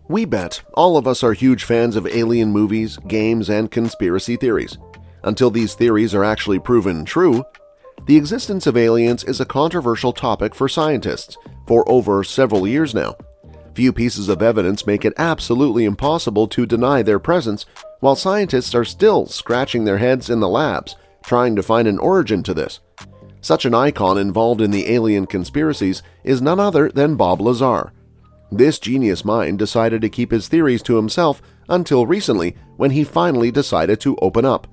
We bet all of us are huge fans of alien movies, games, and conspiracy theories. Until these theories are actually proven true, the existence of aliens is a controversial topic for scientists for over several years now. Few pieces of evidence make it absolutely impossible to deny their presence, while scientists are still scratching their heads in the labs trying to find an origin to this. Such an icon involved in the alien conspiracies is none other than Bob Lazar. This genius mind decided to keep his theories to himself until recently, when he finally decided to open up.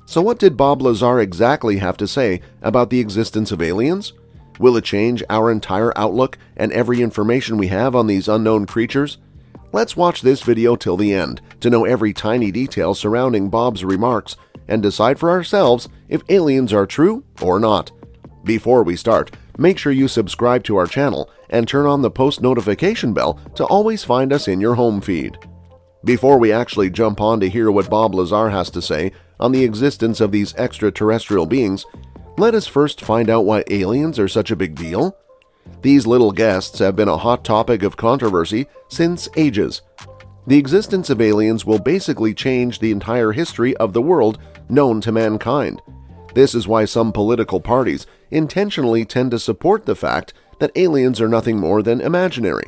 So what did Bob Lazar exactly have to say about the existence of aliens? Will it change our entire outlook and every information we have on these unknown creatures? Let's watch this video till the end to know every tiny detail surrounding Bob's remarks and decide for ourselves if aliens are true or not. Before we start, make sure you subscribe to our channel and turn on the post notification bell to always find us in your home feed. Before we actually jump on to hear what Bob Lazar has to say on the existence of these extraterrestrial beings, let us first find out why aliens are such a big deal. These little guests have been a hot topic of controversy since ages. The existence of aliens will basically change the entire history of the world known to mankind. This is why some political parties intentionally tend to support the fact that aliens are nothing more than imaginary,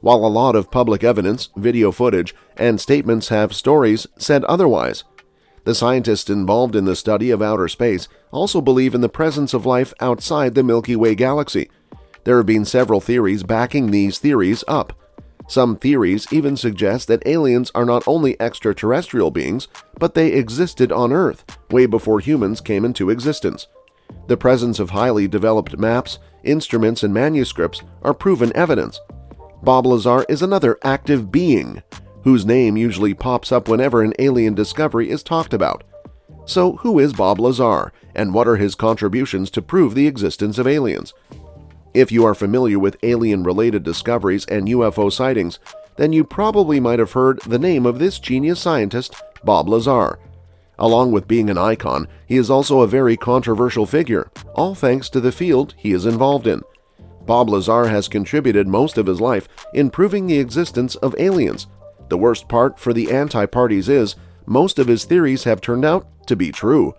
while a lot of public evidence, video footage, and statements have stories said otherwise. The scientists involved in the study of outer space also believe in the presence of life outside the Milky Way galaxy. There have been several theories backing these theories up. Some theories even suggest that aliens are not only extraterrestrial beings, but they existed on Earth way before humans came into existence. The presence of highly developed maps, instruments, and manuscripts are proven evidence. Bob Lazar is another active being, whose name usually pops up whenever an alien discovery is talked about. So who is Bob Lazar, and what are his contributions to prove the existence of aliens? If you are familiar with alien-related discoveries and UFO sightings, then you probably might have heard the name of this genius scientist, Bob Lazar. Along with being an icon, he is also a very controversial figure, all thanks to the field he is involved in. Bob Lazar has contributed most of his life in proving the existence of aliens. The worst part for the anti-parties is, most of his theories have turned out to be true.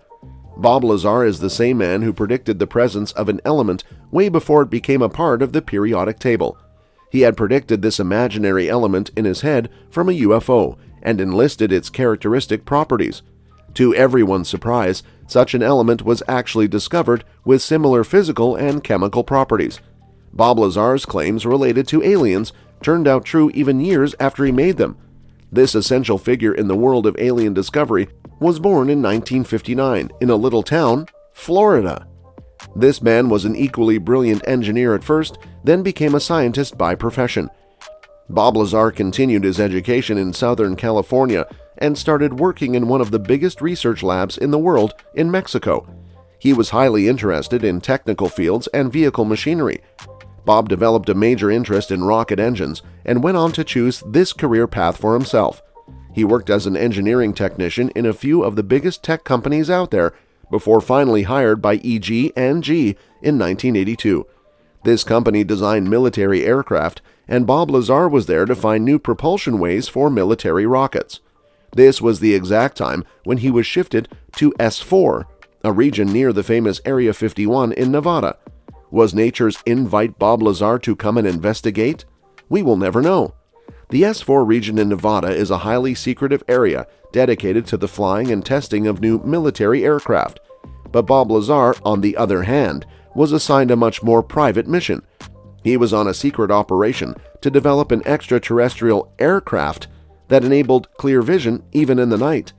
Bob Lazar is the same man who predicted the presence of an element way before it became a part of the periodic table. He had predicted this imaginary element in his head from a UFO and enlisted its characteristic properties. To everyone's surprise, such an element was actually discovered with similar physical and chemical properties. Bob Lazar's claims related to aliens turned out true even years after he made them. This essential figure in the world of alien discovery was born in 1959 in a little town, Florida. This man was an equally brilliant engineer at first, then became a scientist by profession. Bob Lazar continued his education in Southern California and started working in one of the biggest research labs in the world in Mexico. He was highly interested in technical fields and vehicle machinery. Bob developed a major interest in rocket engines and went on to choose this career path for himself. He worked as an engineering technician in a few of the biggest tech companies out there before finally hired by EG&G in 1982. This company designed military aircraft, and Bob Lazar was there to find new propulsion ways for military rockets. This was the exact time when he was shifted to S4, a region near the famous Area 51 in Nevada. Was nature's invite Bob Lazar to come and investigate? We will never know. The S4 region in Nevada is a highly secretive area dedicated to the flying and testing of new military aircraft. But Bob Lazar, on the other hand, was assigned a much more private mission. He was on a secret operation to develop an extraterrestrial aircraft that enabled clear vision even in the night.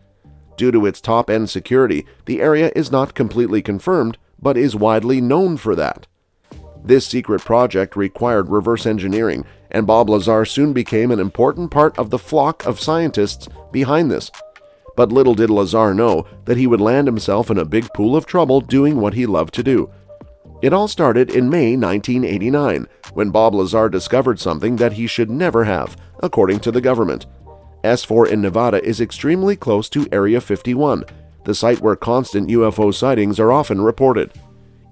Due to its top-end security, the area is not completely confirmed, but is widely known for that. This secret project required reverse engineering, and Bob Lazar soon became an important part of the flock of scientists behind this. But little did Lazar know that he would land himself in a big pool of trouble doing what he loved to do. It all started in May 1989, when Bob Lazar discovered something that he should never have, according to the government. S4 in Nevada is extremely close to Area 51, the site where constant UFO sightings are often reported.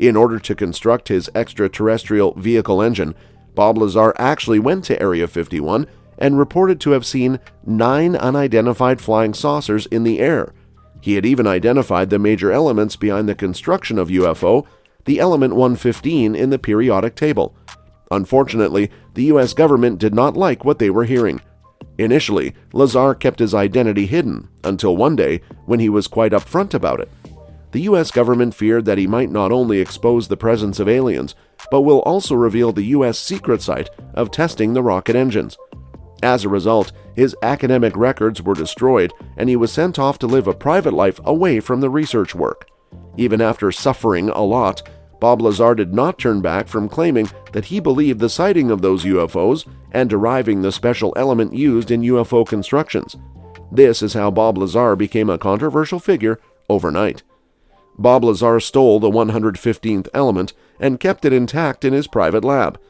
In order to construct his extraterrestrial vehicle engine, Bob Lazar actually went to Area 51 and reported to have seen 9 unidentified flying saucers in the air. He had even identified the major elements behind the construction of UFO, the element 115 in the periodic table. Unfortunately, the U.S. government did not like what they were hearing. Initially, Lazar kept his identity hidden until one day when he was quite upfront about it. The U.S. government feared that he might not only expose the presence of aliens, but will also reveal the U.S. secret site of testing the rocket engines. As a result, his academic records were destroyed and he was sent off to live a private life away from the research work. Even after suffering a lot, Bob Lazar did not turn back from claiming that he believed the sighting of those UFOs and deriving the special element used in UFO constructions. This is how Bob Lazar became a controversial figure overnight. Bob Lazar stole the 115th element and kept it intact in his private lab.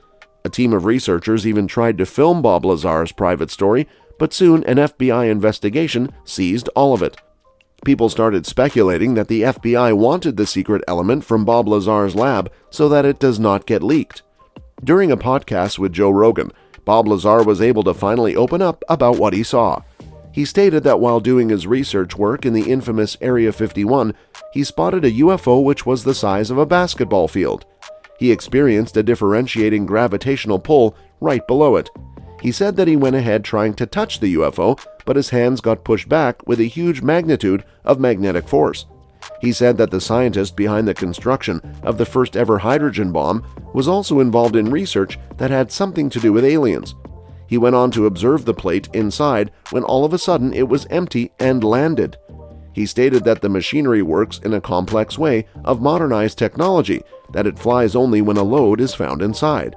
A team of researchers even tried to film Bob Lazar's private story, but soon an FBI investigation seized all of it. People started speculating that the FBI wanted the secret element from Bob Lazar's lab so that it does not get leaked. During a podcast with Joe Rogan, Bob Lazar was able to finally open up about what he saw. He stated that while doing his research work in the infamous Area 51, he spotted a UFO which was the size of a basketball field. He experienced a differentiating gravitational pull right below it. He said that he went ahead trying to touch the UFO, but his hands got pushed back with a huge magnitude of magnetic force. He said that the scientist behind the construction of the first ever hydrogen bomb was also involved in research that had something to do with aliens. He went on to observe the plate inside when all of a sudden it was empty and landed. He stated that the machinery works in a complex way of modernized technology, that it flies only when a load is found inside.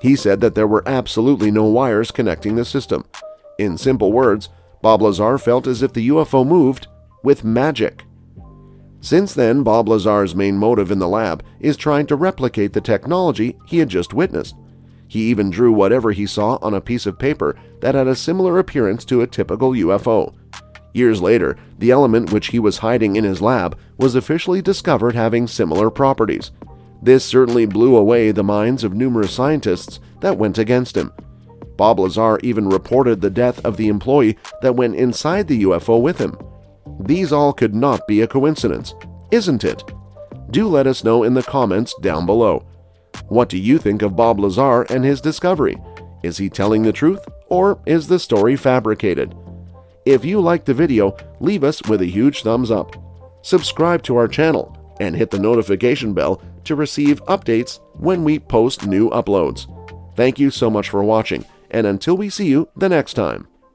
He said that there were absolutely no wires connecting the system. In simple words, Bob Lazar felt as if the UFO moved with magic. Since then, Bob Lazar's main motive in the lab is trying to replicate the technology he had just witnessed. He even drew whatever he saw on a piece of paper that had a similar appearance to a typical UFO. Years later, the element which he was hiding in his lab was officially discovered having similar properties. This certainly blew away the minds of numerous scientists that went against him. Bob Lazar even reported the death of the employee that went inside the UFO with him. These all could not be a coincidence, isn't it? Do let us know in the comments down below. What do you think of Bob Lazar and his discovery? Is he telling the truth, or is the story fabricated? If you liked the video, leave us with a huge thumbs up. Subscribe to our channel and hit the notification bell to receive updates when we post new uploads. Thank you so much for watching, and until we see you the next time.